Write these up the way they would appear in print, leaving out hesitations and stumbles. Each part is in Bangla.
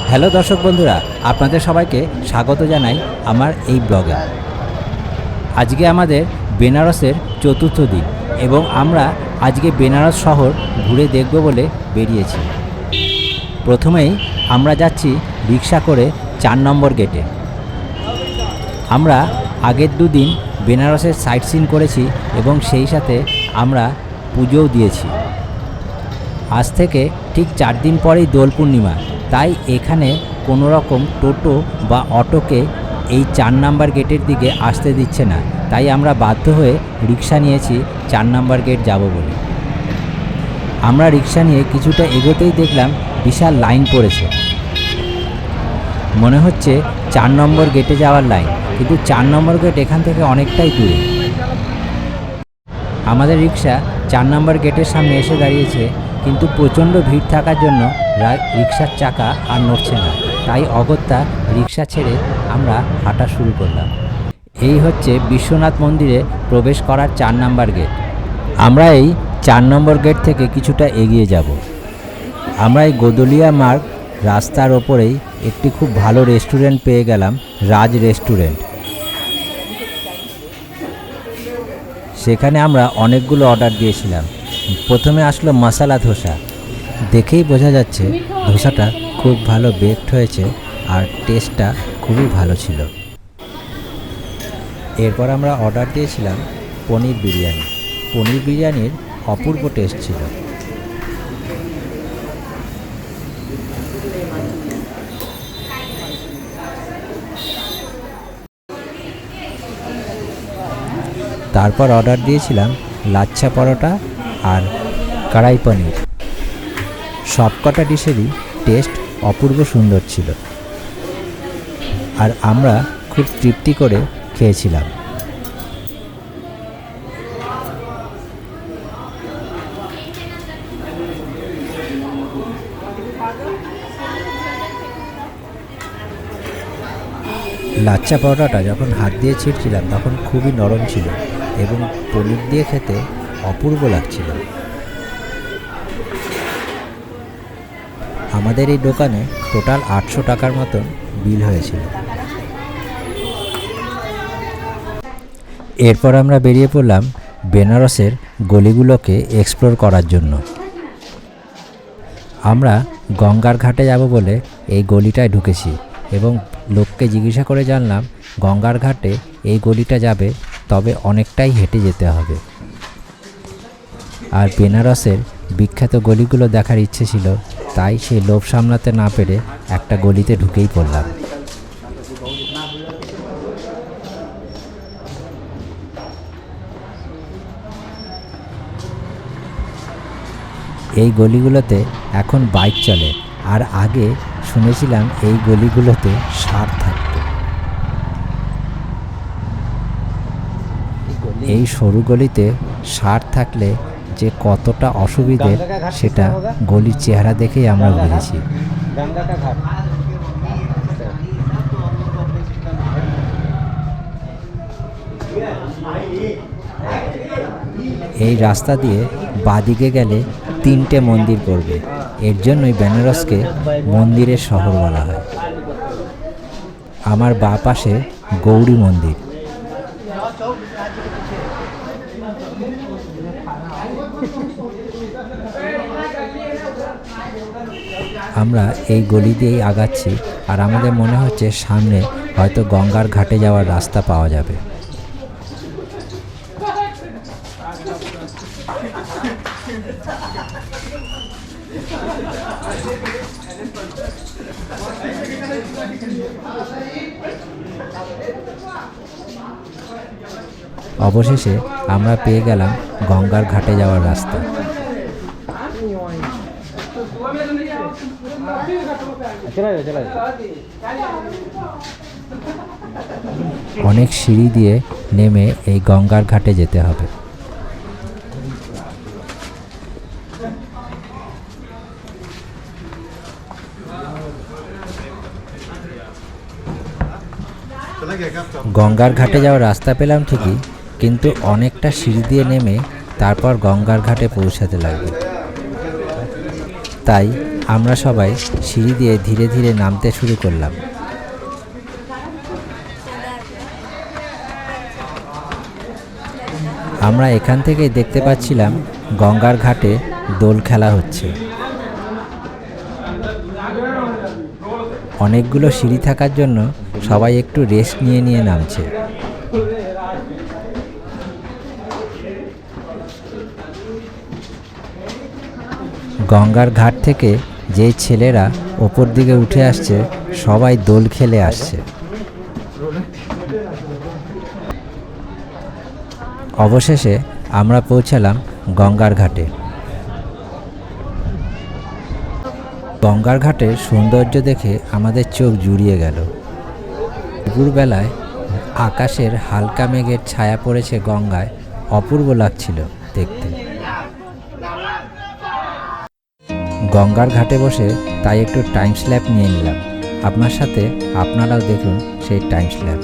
হ্যালো দর্শক বন্ধুরা, আপনাদের সবাইকে স্বাগত জানাই আমার এই ব্লগে। আজকে আমাদের বেনারসের চতুর্থ দিন এবং আমরা আজকে বেনারস শহর ঘুরে দেখব বলে বেরিয়েছি। প্রথমেই আমরা যাচ্ছি রিক্সা করে 4 নম্বর গেটে। আমরা আগের দুদিন বেনারসের সাইট সিন করেছি এবং সেই সাথে আমরা পুজোও দিয়েছি। আজ থেকে ঠিক 4 দিন পরেই দোল পূর্ণিমা, তাই এখানে কোনো রকম টোটো বা অটোকে এই 4 নম্বর গেটের দিকে আসতে দিচ্ছে না, তাই আমরা বাধ্য হয়ে রিক্সা নিয়েছি 4 নম্বর গেট যাব বলে। আমরা রিক্সা নিয়ে কিছুটা এগোতেই দেখলাম বিশাল লাইন পড়েছে। মনে হচ্ছে 4 নম্বর গেটে যাওয়ার লাইন, কিন্তু 4 নম্বর গেট এখান থেকে অনেকটাই দূরে। আমাদের রিক্সা 4 নম্বর গেটের সামনে এসে দাঁড়িয়েছে, কিন্তু প্রচণ্ড ভিড় থাকার জন্য রিক্সার চাকা আর নড়ছে না, তাই অগত্যা রিক্সা ছেড়ে আমরা হাঁটা শুরু করলাম। এই হচ্ছে বিশ্বনাথ মন্দিরে প্রবেশ করার 4 নম্বর গেট। আমরা এই 4 নম্বর গেট থেকে কিছুটা এগিয়ে যাব। আমরা এই গোদলিয়া মার্গ রাস্তার ওপরেই একটি খুব ভালো রেস্টুরেন্ট পেয়ে গেলাম, রাজ রেস্টুরেন্ট। সেখানে আমরা অনেকগুলো অর্ডার দিয়েছিলাম। প্রথমে আসলো মশলা ধোসা। দেখেই বোঝা যাচ্ছে ধোসাটা খুব ভালো বেকড হয়েছে আর টেস্টটা খুবই ভালো ছিল। এরপর আমরা অর্ডার দিয়েছিলাম পনির বিরিয়ানি। পনির বিরিয়ানির অপূর্ব টেস্ট ছিল। তারপর অর্ডার দিয়েছিলাম লাচ্ছা পরোটা আর কড়াই পনির। সবকটা ডিশেরই টেস্ট অপূর্ব সুন্দর ছিল আর আমরা খুব তৃপ্তি করে খেয়েছিলাম। লাচ্ছা পরোটাটা যখন হাত দিয়ে ছিঁড়ছিলাম তখন খুবই নরম ছিল এবং পনির দিয়ে খেতে অপূর্ব লাগছিল। আমাদের এই দোকানে টোটাল 800 টাকার মতন বিল হয়েছিল। এরপর আমরা বেরিয়ে পড়লাম বেনারসের গলিগুলোকে এক্সপ্লোর করার জন্য। আমরা গঙ্গার ঘাটে যাব বলে এই গলিটায় ঢুকেছি এবং লোককে জিজ্ঞাসা করে জানলাম গঙ্গার ঘাটে এই গলিটা যাবে, তবে অনেকটাই হেঁটে যেতে হবে। আর বেনারসের বিখ্যাত গলিগুলো দেখার ইচ্ছে ছিল, তাই সেই লোভ সামলাতে না পেরে একটা গলিতে ঢুকেই পড়লাম। এই গলিগুলোতে এখন বাইক চলে, আর আগে শুনেছিলাম এই গলিগুলোতে ষাঁড় থাকত। এই সরু গলিতে ষাঁড় থাকলে যে কতটা অসুবিধের সেটা গলির চেহারা দেখেই আমরা বুঝেছি। এই রাস্তা দিয়ে বাদিকে গেলে 3টে মন্দির পড়বে, এর জন্যই বেনারসকে মন্দিরের শহর বলা হয়। আমার বাঁ পাশে গৌরী মন্দির। আমরা এই গলি দিয়েই আগাচ্ছি আর আমাদের মনে হচ্ছে সামনে হয়তো গঙ্গার ঘাটে যাওয়ার রাস্তা পাওয়া যাবে। অবশেষে আমরা পেয়ে গেলাম গঙ্গার ঘাটে যাওয়ার রাস্তা। অনেক সিঁড়ি দিয়ে নেমে এই গঙ্গার ঘাটে যেতে হবে। গঙ্গার ঘাটে যাওয়ার রাস্তা পেলাম ঠিকই, কিন্তু অনেকটা সিঁড়ি দিয়ে নেমে তারপর গঙ্গার ঘাটে পৌঁছাতে লাগবে। তাই আমরা সবাই সিঁড়ি দিয়ে ধীরে ধীরে নামতে শুরু করলাম। আমরা এখান থেকেই দেখতে পাচ্ছিলাম গঙ্গার ঘাটে দোল খেলা হচ্ছে। অনেকগুলো সিঁড়ি থাকার জন্য সবাই একটু রেস্ট নিয়ে নিয়ে নামছে। গঙ্গার ঘাট থেকে যে ছেলেরা ওপর দিকে উঠে আসছে সবাই দোল খেলে আসছে। অবশেষে আমরা পৌঁছালাম গঙ্গার ঘাটে। গঙ্গার ঘাটের সৌন্দর্য দেখে আমাদের চোখ জুড়িয়ে গেল। দুপুরবেলায় আকাশের হালকা মেঘের ছায়া পড়েছে গঙ্গায়, অপূর্ব লাগছিল দেখতে। গঙ্গার ঘাটে বসে তাই একটু টাইম স্ল্যাপ নিয়ে নিলাম। আপনার সাথে আপনারাও দেখুন সেই টাইম স্ল্যাপ।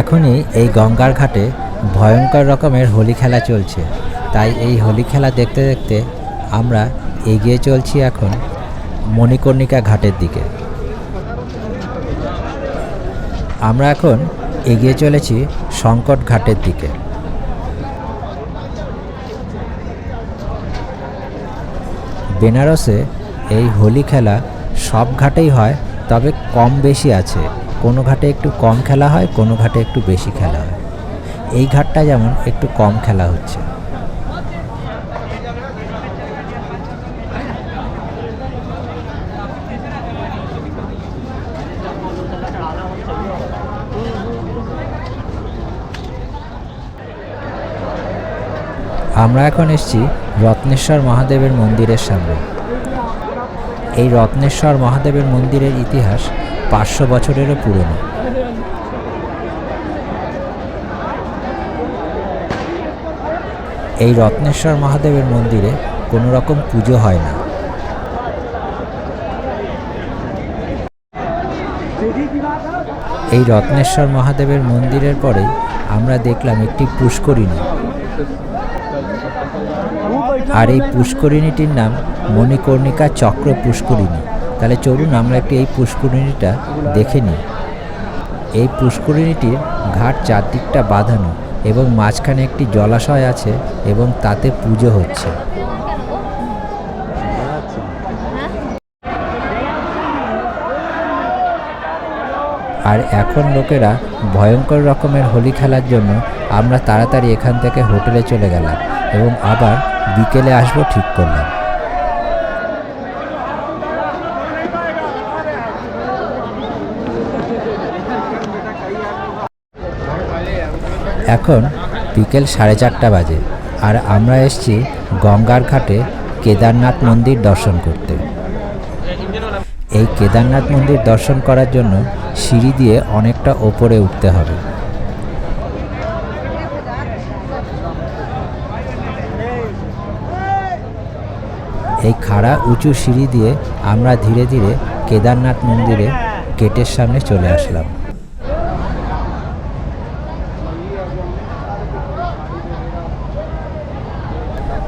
এখনই এই গঙ্গার ঘাটে ভয়ঙ্কর রকমের হোলি খেলা চলছে। তাই এই হোলি খেলা দেখতে দেখতে আমরা এগিয়ে চলছি এখন মণিকর্ণিকা ঘাটের দিকে। আমরা এখন এগিয়ে চলেছি সংকট ঘাটের দিকে। বেনারসে এই হোলি খেলা সব ঘাটেই হয়, তবে কম বেশি আছে। কোনো ঘাটে একটু কম খেলা হয়, কোনো ঘাটে একটু বেশি খেলা হয়। এই ঘাটটা যেমন একটু কম খেলা হচ্ছে। আমরা এখন এসেছি রত্নেশ্বর মহাদেবের মন্দিরের সামনে। এই রত্নেশ্বর মহাদেবের মন্দিরের ইতিহাস 500 বছরেরও পুরনো। এই রত্নেশ্বর মহাদেবের মন্দিরে কোনো রকম পুজো হয় না। এই রত্নেশ্বর মহাদেবের মন্দিরের পরেই আমরা দেখলাম একটি পুষ্করিণী। আর এই পুষ্করিণীটির নাম মণিকর্ণিকা চক্র পুষ্করিণী। তাহলে চলুন আমরা একটু এই পুষ্করিণীটা দেখে নিই। এই পুষ্করিণীটির ঘাট চারদিকটা বাঁধানো এবং মাঝখানে একটি জলাশয় আছে এবং তাতে পুজো হচ্ছে। আর এখন লোকেরা ভয়ঙ্কর রকমের হোলি খেলার জন্য আমরা তাড়াতাড়ি এখান থেকে হোটেলে চলে গেলাম এবং আবার বিকেলে আসবো ঠিক করলাম। এখন বিকেল 4:30 বাজে আর আমরা এসেছি গঙ্গার ঘাটে কেদারনাথ মন্দির দর্শন করতে। এই কেদারনাথ মন্দির দর্শন করার জন্য সিঁড়ি দিয়ে অনেকটা ওপরে উঠতে হবে। এই খাড়া উঁচু সিঁড়ি দিয়ে আমরা ধীরে ধীরে কেদারনাথ মন্দিরে গেটের সামনে চলে আসলাম।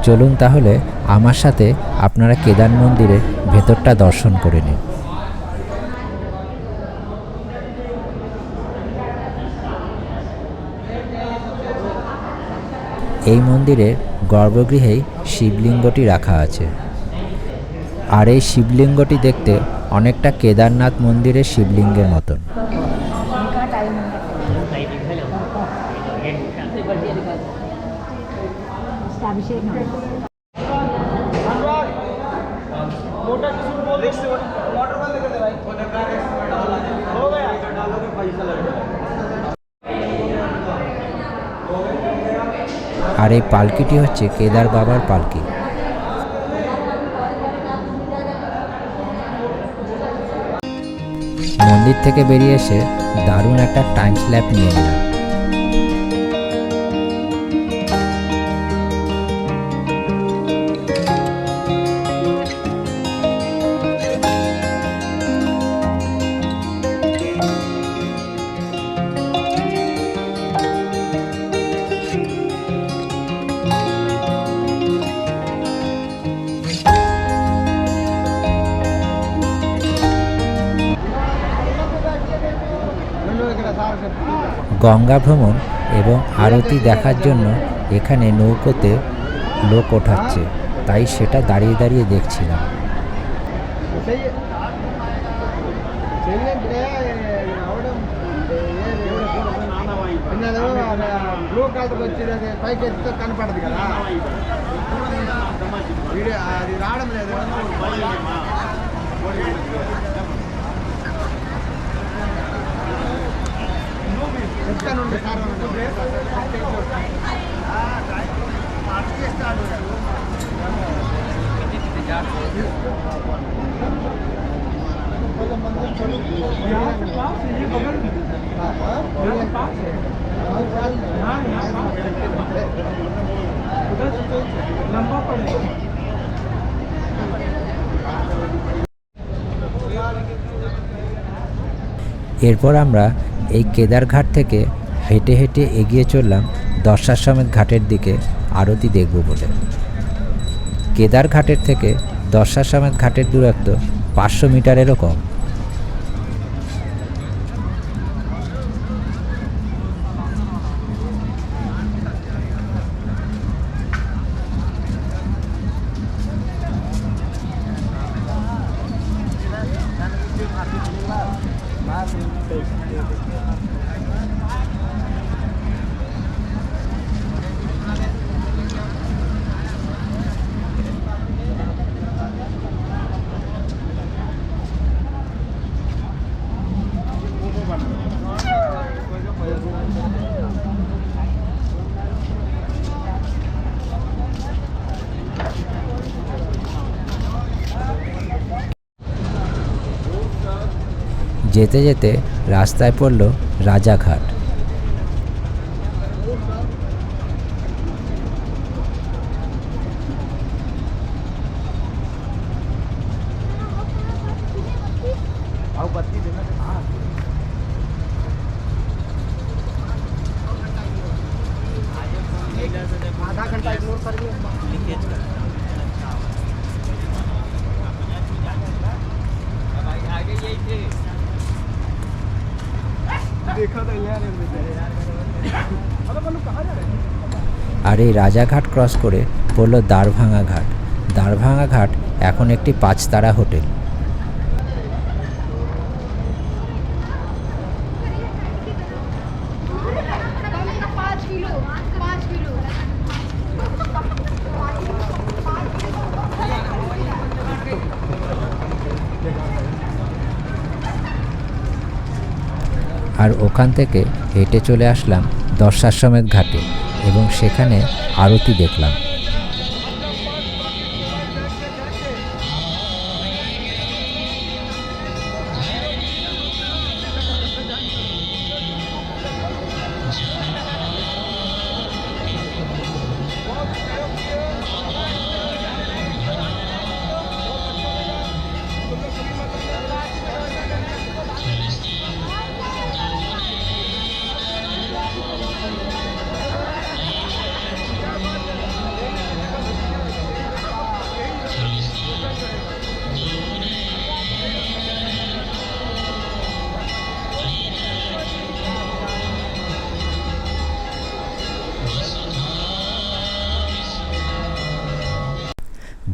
চলুন তাহলে আমার সাথে আপনারা কেদার মন্দিরের ভেতরটা দর্শন করে নিন। এই মন্দিরের গর্ভগৃহেই শিবলিঙ্গটি রাখা আছে। আর এই শিবলিঙ্গটি দেখতে অনেকটা কেদারনাথ মন্দিরের শিবলিঙ্গের মতন। আর এই পালকিটি হচ্ছে কেদার বাবার পালকি। মন্দির থেকে বেরিয়ে এসে দারুণ একটা টাইম স্ল্যাপ নিয়ে নিলাম। গঙ্গা ভ্রমণ এবং আরতি দেখার জন্য এখানে নৌকোতে লোক ওঠাচ্ছে, তাই সেটা দাঁড়িয়ে দাঁড়িয়ে দেখছিলাম। కనపడదు కదా అది రావడం లేదు. చెప్తానుండి సార్ लंबा पड़ेगा। এরপর আমরা এই কেদারঘাট থেকে হেঁটে হেঁটে এগিয়ে চললাম দশাশ্বমেধ ঘাটের দিকে আরতি দেখব বলে। কেদারঘাটের থেকে দশাশ্বমেধ ঘাটের দূরত্ব 500 মিটারেরও কম। যেতে যেতে রাস্তায় পড়ল রাজাঘাট। आधा घंटा इग्नोर करिए लीकेज का आगे यही थे देखा था यार कहाँ जा रहे हैं। আর এই রাজাঘাট ক্রস করে পড়ল দাঁড়ভাঙা ঘাট। দাঁড়ভাঙা ঘাট এখন একটি 5 তারা হোটেল। আর ওখান থেকে হেঁটে চলে আসলাম দশাশ্বমেধ ঘাটে এবং সেখানে আরতি দেখলাম।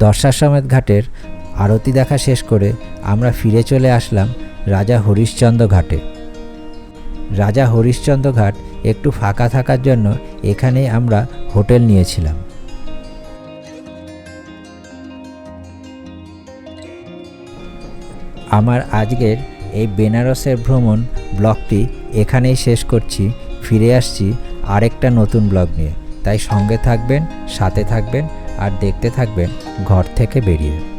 দশাশ্বমেধ ঘাটের আরতি দেখা শেষ করে আমরা ফিরে চলে আসলাম রাজা হরিশ্চন্দ্র ঘাটে। রাজা হরিশ্চন্দ্র ঘাট একটু ফাঁকা থাকার জন্য এখানেই আমরা হোটেল নিয়েছিলাম। আমার আজকের এই বেনারসের ভ্রমণ ব্লগটি এখানেই শেষ করছি। ফিরে আসছি আরেকটা নতুন ব্লগ নিয়ে। তাই সঙ্গে থাকবেন, সাথে থাকবেন আর দেখতে থাকবেন ঘর থেকে বেরিয়ে।